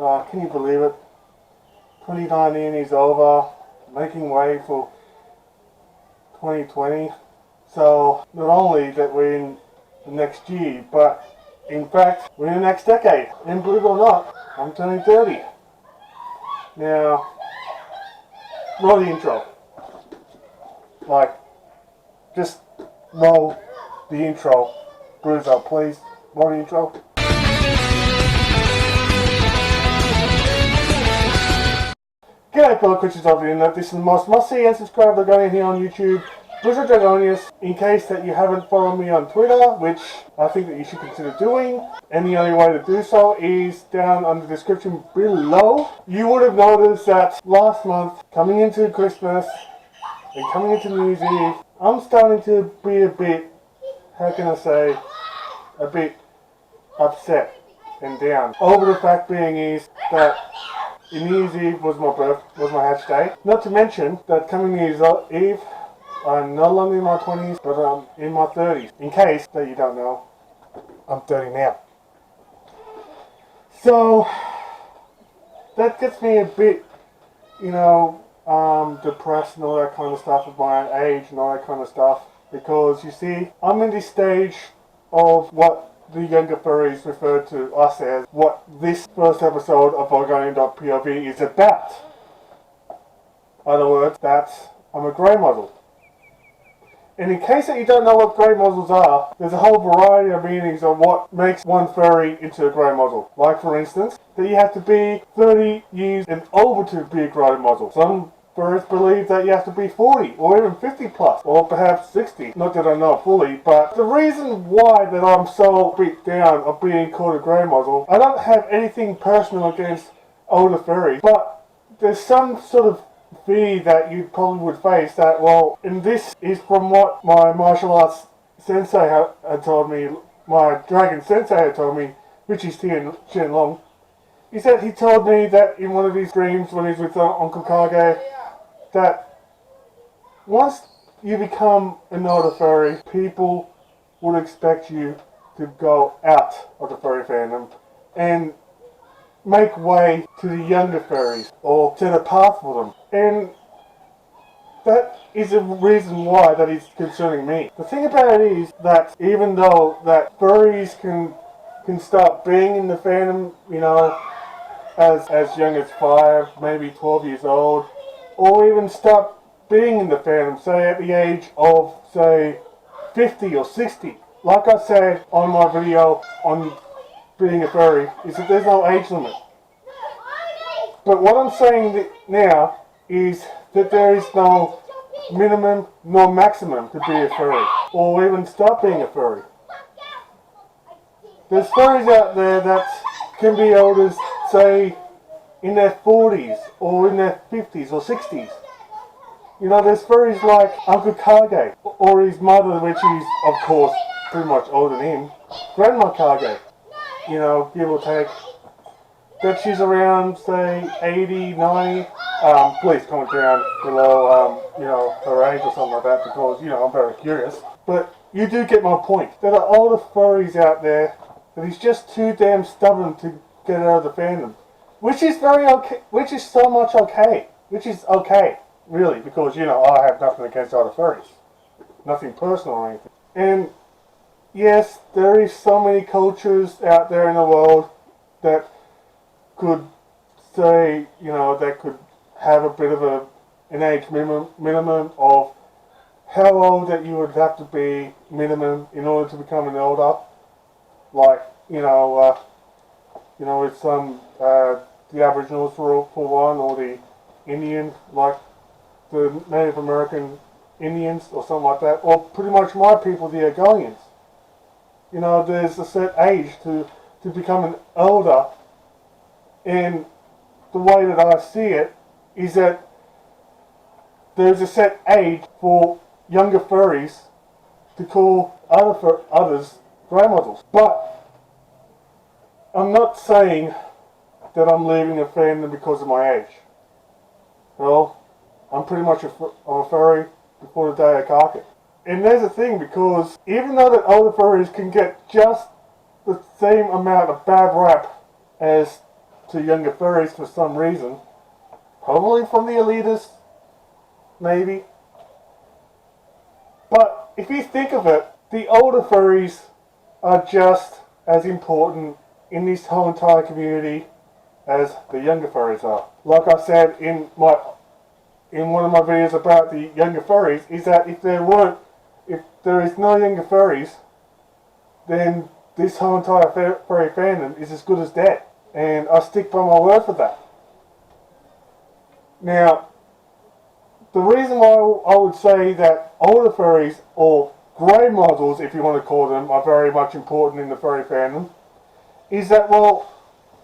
Can you believe it? 2019 is over, making way for 2020. So not only that we're in the next year, but in fact we're in the next decade. And believe it or not, I'm turning 30. Now, roll the intro. Like, just roll the intro. Bruzo, please. Roll the intro. G'day fellow creatures of the internet, this is the most must-see and subscribe Argonian here on YouTube, Bruzo Dragonius. In case that you haven't followed me on Twitter, which I think that you should consider doing, and the only way to do so is down on the description below. You would have noticed that last month, coming into Christmas and coming into New Year's Eve, I'm starting to be a bit, how can I say, a bit upset and down. Over the fact being is that New Year's Eve was my hatch day. Not to mention that coming New Year's Eve, I'm no longer in my 20s, but I'm in my 30s. In case that you don't know, I'm 30 now. So, that gets me a bit, depressed and all that kind of stuff at my age and all that kind of stuff. Because, you see, I'm in this stage of what the younger furries refer to us as what this first episode of Argonian.POV is about. In other words, that I'm a grey model. And in case that you don't know what grey models are, there's a whole variety of meanings of what makes one furry into a grey model. Like for instance, that you have to be 30 years and over to be a grey model. Some furries believe that you have to be 40 or even 50 plus, or perhaps 60. Not that I know fully, but the reason why that I'm so beat down of being called a grey model, I don't have anything personal against older furries, but there's some sort of fear that you probably would face that, well, and this is from what my martial arts sensei had told me, my dragon sensei had told me, which is Tian Long. He said he told me that in one of his dreams when he was with Uncle Kage, that once you become an older furry, people would expect you to go out of the furry fandom and make way to the younger furries, or set a path for them. And that is a reason why that is concerning me. The thing about it is that even though that furries can start being in the fandom, as young as 5, maybe 12 years old, or even start being in the fandom, say at the age of, say, 50 or 60. Like I said on my video on being a furry, is that there's no age limit. But what I'm saying now is that there is no minimum nor maximum to be a furry, or even start being a furry. There's furries out there that can be elders, say, in their 40s, or in their 50s or 60s. There's furries like Uncle Kage, or his mother, which is, of course, pretty much older than him, Grandma Kage, give or take. That she's around, say, 80, 90. Please comment down below, her age or something like that, because, I'm very curious. But you do get my point. There are older furries out there that is just too damn stubborn to get out of the fandom. Which is very okay, which is so much okay. Which is okay, really, because, I have nothing against other furries. Nothing personal or anything. And, yes, there is so many cultures out there in the world that could say, that could have a bit of an age minimum of how old that you would have to be minimum in order to become an elder. Like, with some, the Aboriginals for one, or the Indian, like the Native American Indians or something like that, or pretty much my people, the Argonians. There's a set age to become an elder, and the way that I see it is that there's a set age for younger furries to call others grey models. But I'm not saying that I'm leaving a fandom because of my age. Well, I'm pretty much a furry before the day I cark it. And there's a thing, because even though that older furries can get just the same amount of bad rap as to younger furries for some reason. Probably from the elitists, maybe. But if you think of it, the older furries are just as important in this whole entire community as the younger furries are. Like I said in one of my videos about the younger furries, is that if there is no younger furries, then this whole entire furry fandom is as good as dead. And I stick by my word for that. Now, the reason why I would say that older furries, or grey models if you want to call them, are very much important in the furry fandom, is that, well,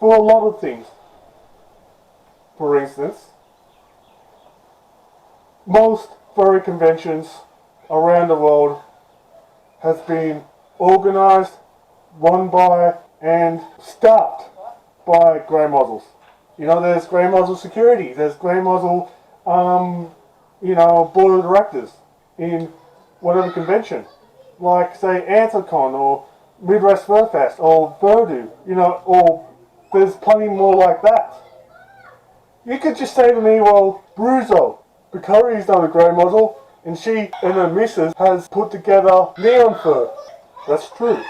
for a lot of things. For instance, most furry conventions around the world has been organised, run by, and staffed by grey models. You know, there's grey model security, there's grey model, board of directors in whatever convention. Like, say, Anthocon, or Midwest Fur Fest, or Voodoo, or there's plenty more like that. You could just say to me, well, Bruzo Dragonius not a grey model, and she and her missus has put together Neon Fur. That's true.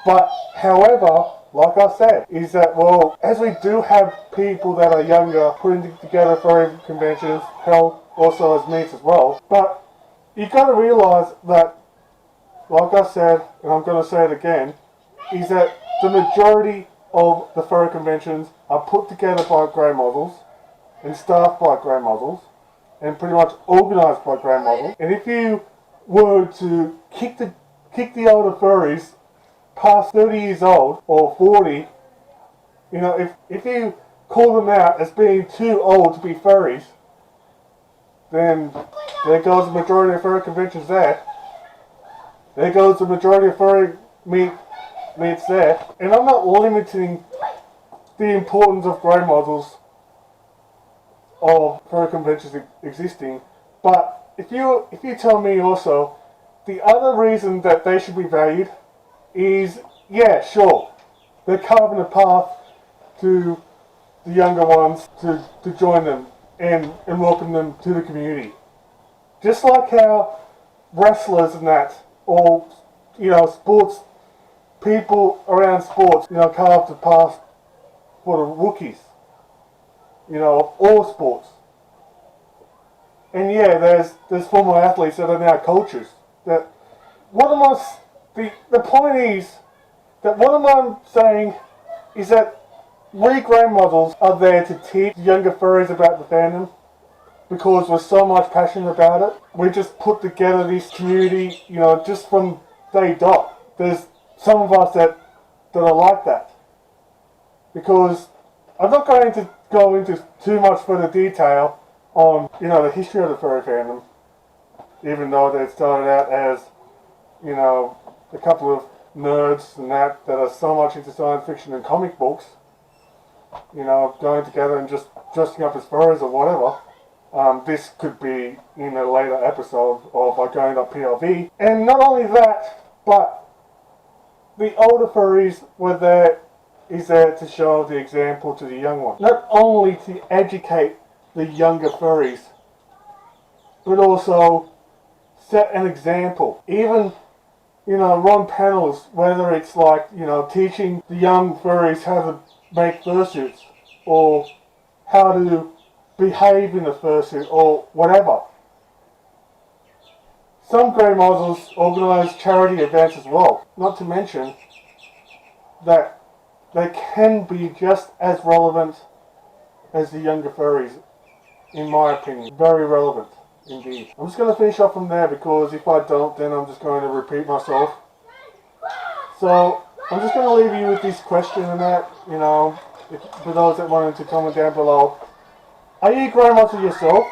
But, however, like I said, is that, well, as we do have people that are younger putting together furry conventions, hell, also as mates as well, but you got to realise that, like I said, and I'm going to say it again, is that the majority of the furry conventions are put together by grey models and staffed by grey models and pretty much organised by grey models. And if you were to kick the older furries past 30 years old or 40, if you call them out as being too old to be furries, then there goes the majority of furry conventions there. There goes the majority of furry meets there. And I'm not limiting the importance of grey models of furry conventions existing, but if you tell me also, the other reason that they should be valued is, yeah, sure, they're carving a path to the younger ones to join them and welcome them to the community. Just like how wrestlers and that, or, sports, people around sports, carved a path for the rookies, of all sports. And yeah, there's former athletes that are now coaches. The point is that what I'm saying is that we grey models are there to teach younger furries about the fandom, because we're so much passionate about it. We just put together this community, just from day dot. There's some of us that are like that. Because I'm not going to go into too much further detail on, the history of the furry fandom, even though they started out as, a couple of nerds and that are so much into science fiction and comic books, going together and just dressing up as furries or whatever. This could be in a later episode of Argonian.POV. And not only that, but the older furries is there to show the example to the young ones. Not only to educate the younger furries, but also set an example. Even, run panels, whether it's like, teaching the young furries how to make fursuits, or how to behave in a fursuit, or whatever. Some grey models organise charity events as well. Not to mention that they can be just as relevant as the younger furries, in my opinion. Very relevant, indeed. I'm just going to finish up from there, because if I don't, then I'm just going to repeat myself. So, I'm just going to leave you with this question and that, for those that wanted to comment down below. Are you grey models yourself?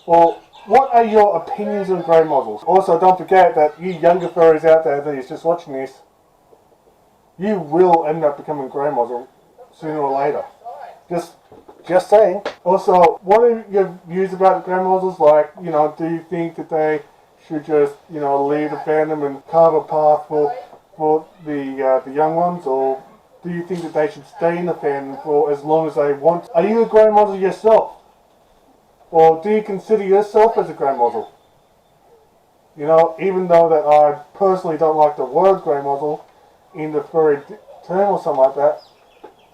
Or what are your opinions on grey models? Also, don't forget that you younger furries out there that is just watching this, you will end up becoming grey model sooner or later. Just saying. Also, what are your views about grey models? Like, do you think that they should just, leave the fandom and carve a path for the young ones, or do you think that they should stay in the fandom for as long as they want? Are you a grey model yourself? Or do you consider yourself as a grey model? You know, even though that I personally don't like the word grey model in the furry term or something like that,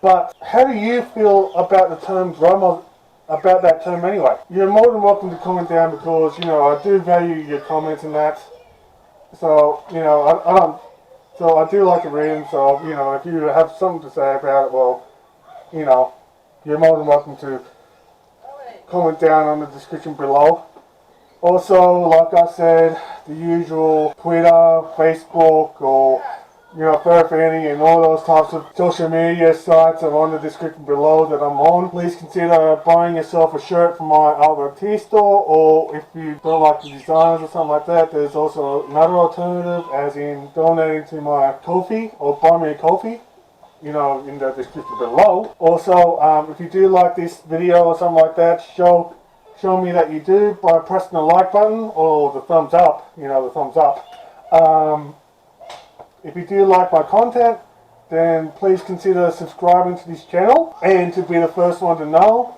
but how do you feel about the term grey model, about that term anyway? You're more than welcome to comment down because, you know, I do value your comments and that. So, you know, I do like to read them, so, you know, if you have something to say about it, well, you know, you're more than welcome to comment down on the description below. Also, like I said, the usual Twitter, Facebook, or, you know, Furry and all those types of social media sites are on the description below that I'm on. Please consider buying yourself a shirt from my artwork tea store, or if you don't like the designers or something like that, there's also another alternative, as in donating to my Ko-fi, or buy me a Ko-fi, you know, in the description below. Also, if you do like this video or something like that, show me that you do by pressing the like button or the thumbs up, you know, the thumbs up. If you do like my content, then please consider subscribing to this channel and to be the first one to know.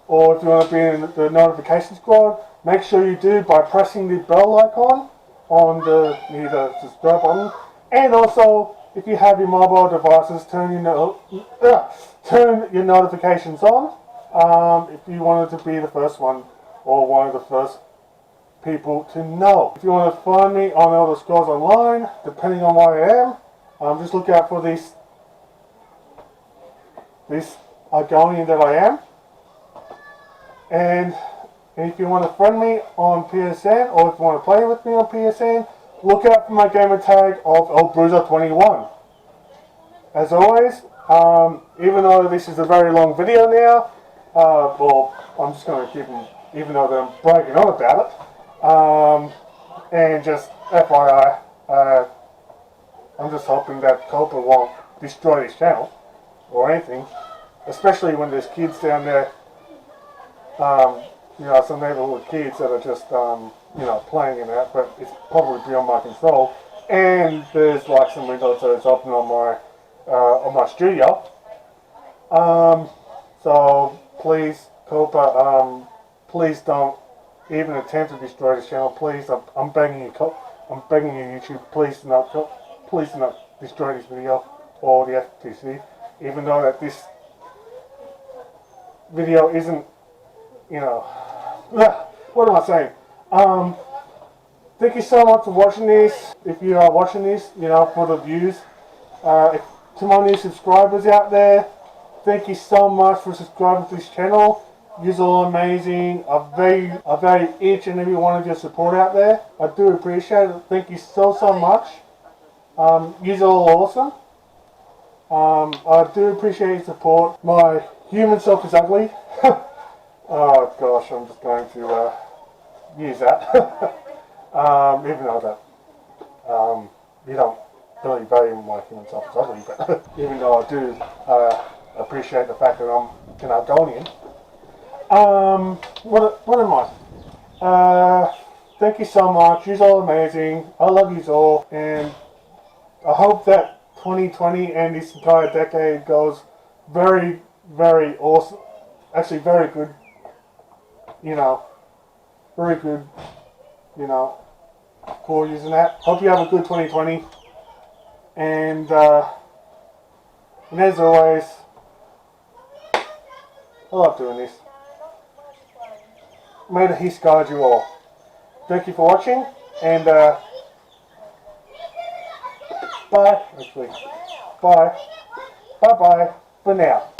Or if you want to be in the notification squad, make sure you do by pressing the bell icon on the near the subscribe button. And also, if you have your mobile devices, turn your notifications on. If you wanted to be the first one or one of the first people to know. If you want to find me on Elder Scrolls Online, depending on where I am, just look out for this Argonian that I am. And if you want to friend me on PSN, or if you want to play with me on PSN, look out for my gamer tag of Bruzo21. As always, even though this is a very long video now, well, I'm just going to keep them, even though I'm bragging on about it. And just FYI, I'm just hoping that Copa won't destroy this channel or anything, especially when there's kids down there, you know, some neighborhood kids that are just, you know, playing in that, but it's probably beyond my control. And there's like some windows that is open on my studio. So please, Copa, please don't even attempt to destroy this channel. Please, I'm begging you, YouTube, please do not destroy this video or the FTC. Even though that this video isn't, you know, what am I saying? Thank you so much for watching this. If you are watching this, you know, for the views. To my new subscribers out there, thank you so much for subscribing to this channel. You're all amazing. I value each and every one of your support out there. I do appreciate it. Thank you so much. You're all awesome. I do appreciate your support. My human self is ugly. Oh gosh, I'm just going to use that. Even though that you don't really value my human self is ugly, but even though I do appreciate the fact that I'm an Argonian. What am I? Thank you so much. You're all amazing. I love you all, and I hope that 2020 and this entire decade goes very, very awesome. Actually, very good. You know, very good. You know, for using that. Hope you have a good 2020, and as always, I love doing this. May the Heath guide you all. Thank you for watching, and bye. Actually, bye. Bye for now.